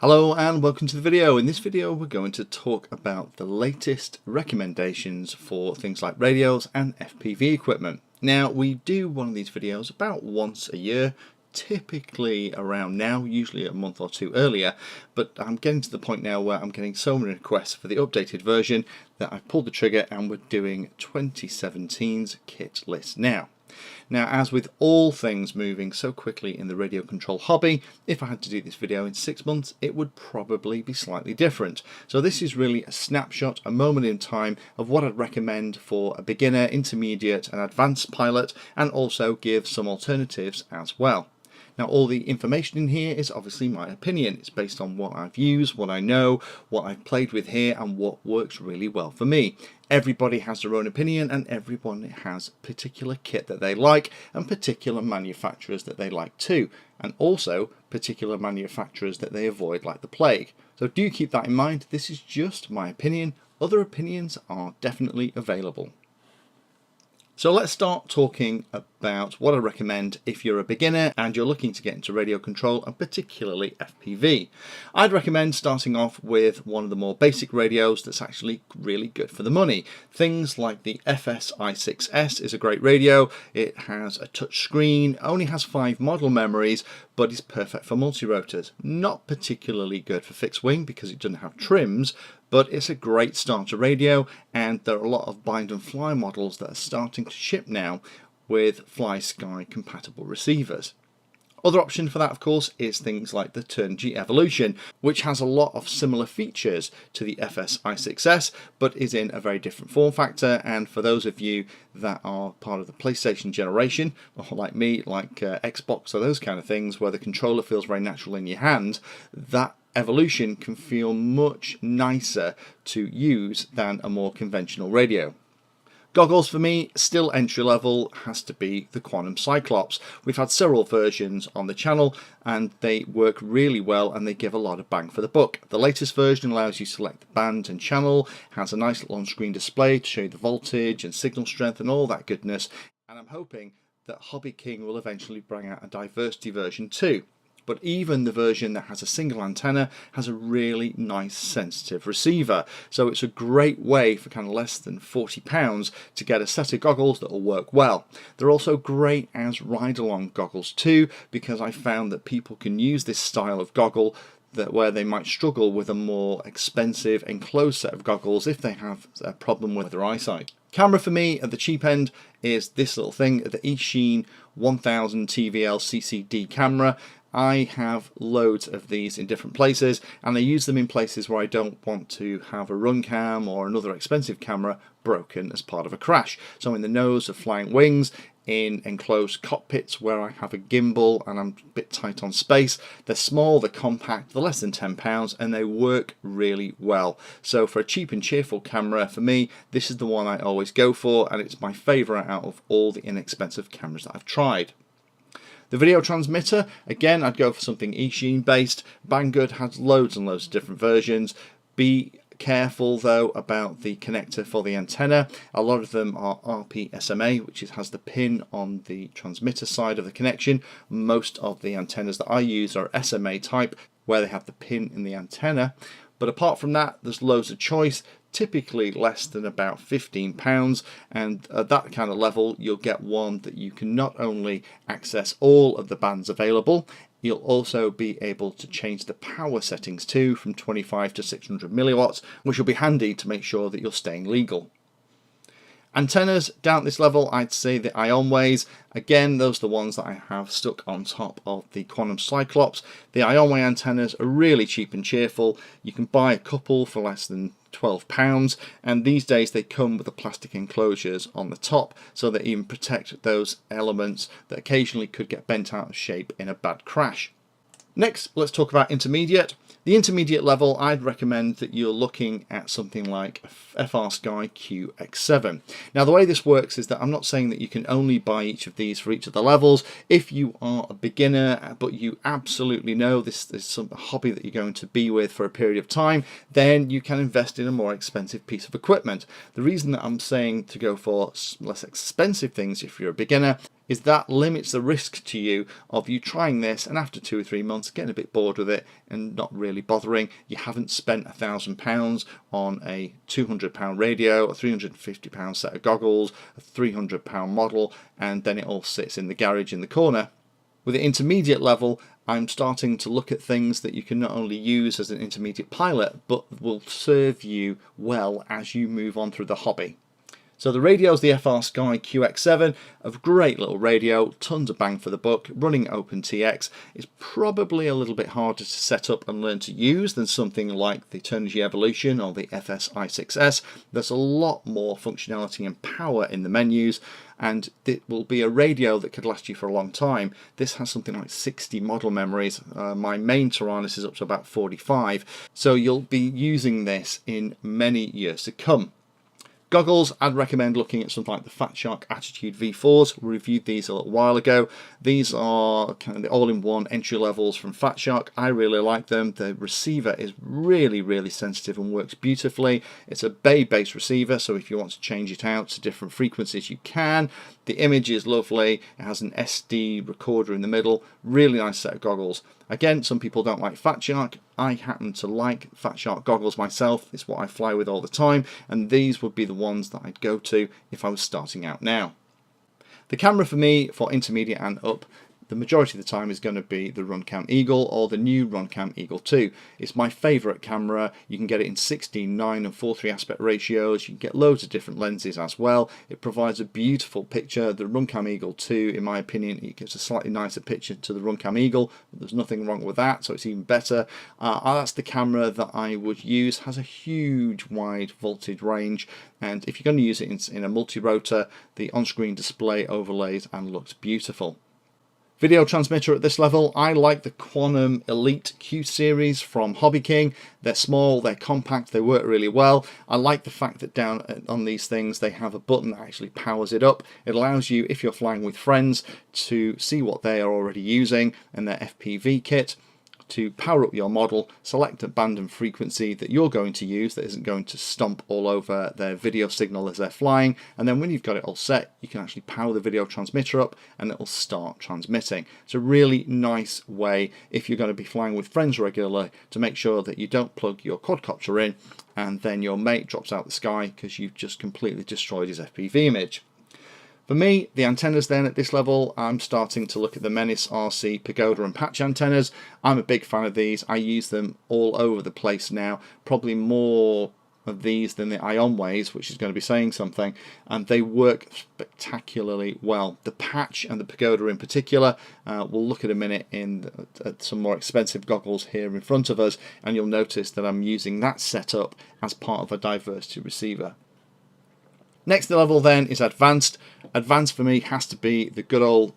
Hello and welcome to the video. In this video we're going to talk about the latest recommendations for things like radios and FPV equipment. Now we do one of these videos about once a year, typically around now, usually a month or two earlier, but I'm getting to the point now where I'm getting so many requests for the updated version that I've pulled the trigger and we're doing 2017's kit list now. Now, as with all things moving so quickly in the radio control hobby, if I had to do this video in 6 months, it would probably be slightly different. So this is really a snapshot, a moment in time of what I'd recommend for a beginner, intermediate and advanced pilot, and also give some alternatives as well. Now, all the information in here is obviously my opinion. It's based on what I've used, what I know, what I've played with here, and what works really well for me. Everybody has their own opinion, and everyone has particular kit that they like, and particular manufacturers that they like too, and also particular manufacturers that they avoid like the plague. So do keep that in mind. This is just my opinion. Other opinions are definitely available. So let's start talking about what I recommend if you're a beginner and you're looking to get into radio control and particularly FPV. I'd recommend starting off with one of the more basic radios that's actually really good for the money. Things like the FS-i6S is a great radio. It has a touch screen, only has 5 model memories, but is perfect for multi-rotors. Not particularly good for fixed wing because it doesn't have trims, but it's a great starter radio, and there are a lot of bind and fly models that are starting to ship now with FlySky compatible receivers. Other option for that, of course, is things like the Turn-G Evolution, which has a lot of similar features to the FS-i6S, but is in a very different form factor. And for those of you that are part of the PlayStation generation, or like me, like Xbox or those kind of things, where the controller feels very natural in your hand, that Evolution can feel much nicer to use than a more conventional radio. Goggles for me, still entry level, has to be the Quantum Cyclops. We've had several versions on the channel and they work really well and they give a lot of bang for the buck. The latest version allows you to select the band and channel, has a nice little on-screen display to show you the voltage and signal strength and all that goodness. And I'm hoping that Hobby King will eventually bring out a diversity version too. But even the version that has a single antenna has a really nice sensitive receiver. So it's a great way for kind of less than £40 to get a set of goggles that will work well. They're also great as ride-along goggles too, because I found that people can use this style of goggle where they might struggle with a more expensive enclosed set of goggles if they have a problem with their eyesight. Camera for me at the cheap end is this little thing, the eSheen 1000 TVL CCD camera. I have loads of these in different places and I use them in places where I don't want to have a run cam or another expensive camera broken as part of a crash. So in the nose of flying wings, in enclosed cockpits where I have a gimbal and I'm a bit tight on space. They're small, they're compact, they're less than £10 and they work really well. So for a cheap and cheerful camera, for me, this is the one I always go for, and it's my favourite out of all the inexpensive cameras that I've tried. The video transmitter, again, I'd go for something eSheen based. Banggood has loads and loads of different versions. Be careful though about the connector for the antenna. A lot of them are RP-SMA, which has the pin on the transmitter side of the connection. Most of the antennas that I use are SMA type, where they have the pin in the antenna. But apart from that, there's loads of choice, typically less than about £15, and at that kind of level you'll get one that you can not only access all of the bands available, you'll also be able to change the power settings too from 25 to 600 milliwatts, which will be handy to make sure that you're staying legal. Antennas down at this level, I'd say the Ionways. Again, those are the ones that I have stuck on top of the Quantum Cyclops. The Ionway antennas are really cheap and cheerful. You can buy a couple for less than £12, and these days they come with the plastic enclosures on the top so that even protect those elements that occasionally could get bent out of shape in a bad crash. Next, let's talk about intermediate. The intermediate level, I'd recommend that you're looking at something like FrSky QX7. Now the way this works is that I'm not saying that you can only buy each of these for each of the levels. If you are a beginner but you absolutely know this is some hobby that you're going to be with for a period of time, then you can invest in a more expensive piece of equipment. The reason that I'm saying to go for less expensive things if you're a beginner is that limits the risk to you of you trying this and after 2 or 3 months getting a bit bored with it and not really bothering. You haven't spent £1,000 on a £200 radio, a £350 set of goggles, a £300 model, and then it all sits in the garage in the corner. With the intermediate level, I'm starting to look at things that you can not only use as an intermediate pilot, but will serve you well as you move on through the hobby. So the radio is the FR Sky QX7, a great little radio, tons of bang for the buck, running OpenTX. It's probably a little bit harder to set up and learn to use than something like the Turnigy Evolution or the FS i6S. There's a lot more functionality and power in the menus, and it will be a radio that could last you for a long time. This has something like 60 model memories. My main Taranis is up to about 45, so you'll be using this in many years to come. Goggles, I'd recommend looking at something like the Fat Shark Attitude V4s. We reviewed these a little while ago. These are kind of the all-in-one entry levels from Fat Shark. I really like them. The receiver is really sensitive and works beautifully. It's a bay-based receiver, so if you want to change it out to different frequencies, you can. The image is lovely. It has an SD recorder in the middle. Really nice set of goggles. Again, some people don't like Fat Shark. I happen to like Fat Shark goggles myself. It's what I fly with all the time, and these would be the ones that I'd go to if I was starting out now. The camera for me, for intermediate and up, the majority of the time is going to be the Runcam Eagle or the new Runcam Eagle 2. It's my favourite camera. You can get it in 16:9 and 4:3 aspect ratios. You can get loads of different lenses as well. It provides a beautiful picture. The Runcam Eagle 2, in my opinion, it gives a slightly nicer picture to the Runcam Eagle. There's nothing wrong with that, so it's even better. That's the camera that I would use. Has a huge wide voltage range, and if you're going to use it in a multi-rotor, the on-screen display overlays and looks beautiful. Video transmitter at this level, I like the Quantum Elite Q series from Hobby King. They're small, they're compact, they work really well. I like the fact that down on these things they have a button that actually powers it up. It allows you, if you're flying with friends, to see what they are already using in their FPV kit, to power up your model, select a band and frequency that you're going to use that isn't going to stomp all over their video signal as they're flying, and then when you've got it all set, you can actually power the video transmitter up and it will start transmitting. It's a really nice way, if you're going to be flying with friends regularly, to make sure that you don't plug your quadcopter in and then your mate drops out the sky because you've just completely destroyed his FPV image. For me, the antennas then at this level, I'm starting to look at the Menace RC Pagoda and patch antennas. I'm a big fan of these. I use them all over the place now, probably more of these than the Ionways, which is going to be saying something, and they work spectacularly well. The patch and the Pagoda in particular, we'll look at a minute at some more expensive goggles here in front of us, and you'll notice that I'm using that setup as part of a diversity receiver. Next level then is Advanced. Advanced for me has to be the good old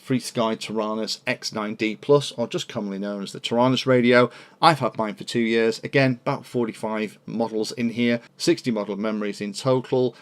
FrSky Taranis X9D Plus, or just commonly known as the Taranis radio. I've had mine for 2 years. Again, about 45 models in here, 60 model memories in total.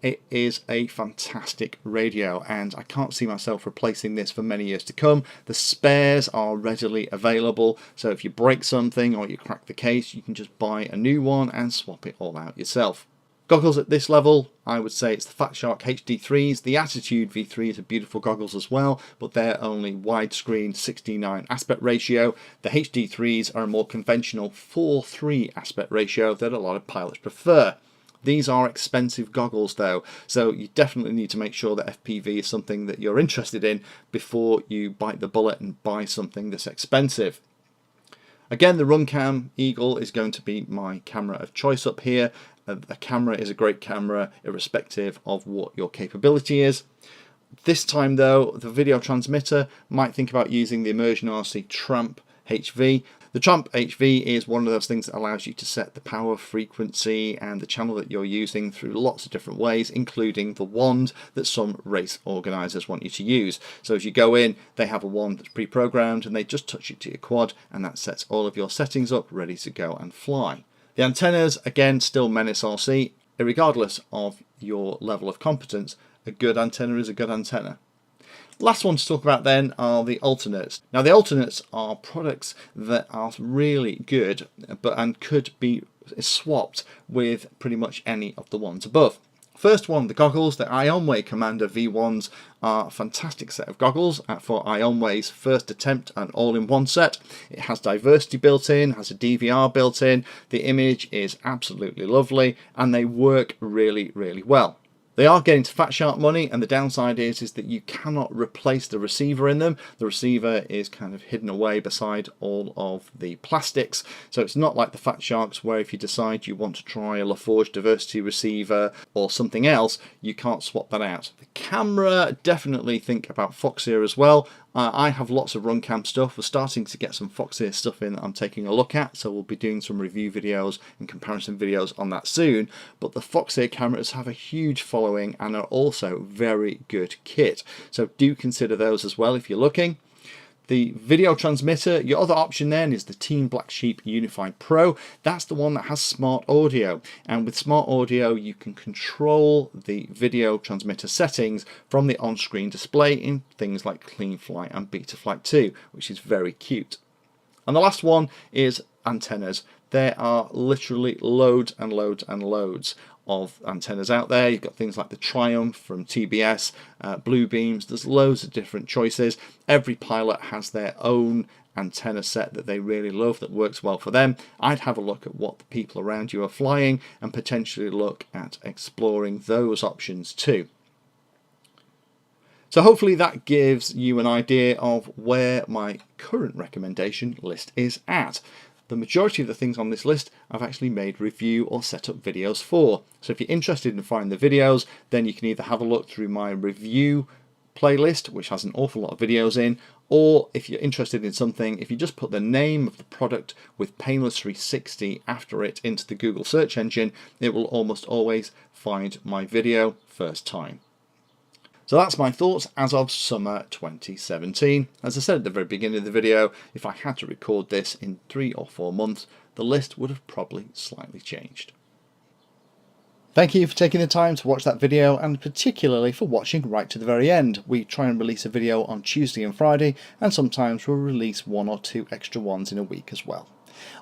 It is a fantastic radio, and I can't see myself replacing this for many years to come. The spares are readily available, so if you break something or you crack the case, you can just buy a new one and swap it all out yourself. Goggles at this level, I would say it's the Fat Shark HD3s. The Attitude V3s are beautiful goggles as well, but they're only widescreen 16:9 aspect ratio. The HD3s are a more conventional 4:3 aspect ratio that a lot of pilots prefer. These are expensive goggles though, so you definitely need to make sure that FPV is something that you're interested in before you bite the bullet and buy something that's expensive. Again, the Runcam Eagle is going to be my camera of choice up here. A camera is a great camera irrespective of what your capability is. This time though, the video transmitter, might think about using the Immersion RC Tramp HV. The Tramp HV is one of those things that allows you to set the power, frequency and the channel that you're using through lots of different ways, including the wand that some race organisers want you to use. So as you go in, they have a wand that's pre-programmed and they just touch it to your quad and that sets all of your settings up ready to go and fly. The antennas, again, still Menace RC. Regardless of your level of competence, a good antenna is a good antenna. Last one to talk about then are the alternates. Now the alternates are products that are really good and could be swapped with pretty much any of the ones above. First one, the goggles. The Ionway Commander V1s are a fantastic set of goggles for Ionway's first attempt at all-in-one set. It has diversity built in, has a DVR built in, the image is absolutely lovely, and they work really, really well. They are getting to fat shark money, and the downside is that you cannot replace the receiver in them. The receiver is kind of hidden away beside all of the plastics, so it's not like the fat sharks where if you decide you want to try a LaForge diversity receiver or something else, you can't swap that out. The camera, definitely think about Foxeer as well. I have lots of Runcam stuff. We're starting to get some Foxeer stuff in that I'm taking a look at, so we'll be doing some review videos and comparison videos on that soon. But the Foxeer cameras have a huge following and are also very good kit, so do consider those as well if you're looking. The video transmitter, your other option then is the Team Black Sheep Unified Pro. That's the one that has smart audio, and with smart audio you can control the video transmitter settings from the on-screen display in things like CleanFlight and Betaflight 2, which is very cute. And the last one is antennas. There are literally loads and loads and loads of antennas out there. You've got things like the Triumph from TBS, Bluebeams. There's loads of different choices. Every pilot has their own antenna set that they really love that works well for them. I'd have a look at what the people around you are flying and potentially look at exploring those options too. So hopefully that gives you an idea of where my current recommendation list is at. The majority of the things on this list I've actually made review or set up videos for. So if you're interested in finding the videos, then you can either have a look through my review playlist, which has an awful lot of videos in, or if you're interested in something, if you just put the name of the product with Painless 360 after it into the Google search engine, it will almost always find my video first time. So that's my thoughts as of summer 2017. As I said at the very beginning of the video, if I had to record this in 3 or 4 months, the list would have probably slightly changed. Thank you for taking the time to watch that video, and particularly for watching right to the very end. We try and release a video on Tuesday and Friday, and sometimes we'll release 1 or 2 extra ones in a week as well.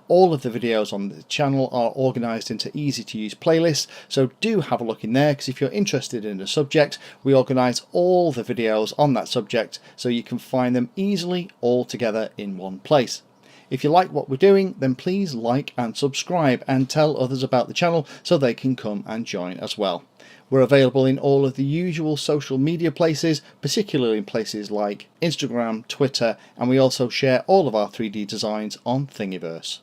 All of the videos on the channel are organised into easy to use playlists, so do have a look in there, because if you're interested in a subject, we organise all the videos on that subject so you can find them easily all together in one place. If you like what we're doing, then please like and subscribe and tell others about the channel so they can come and join as well. We're available in all of the usual social media places, particularly in places like Instagram, Twitter, and we also share all of our 3D designs on Thingiverse.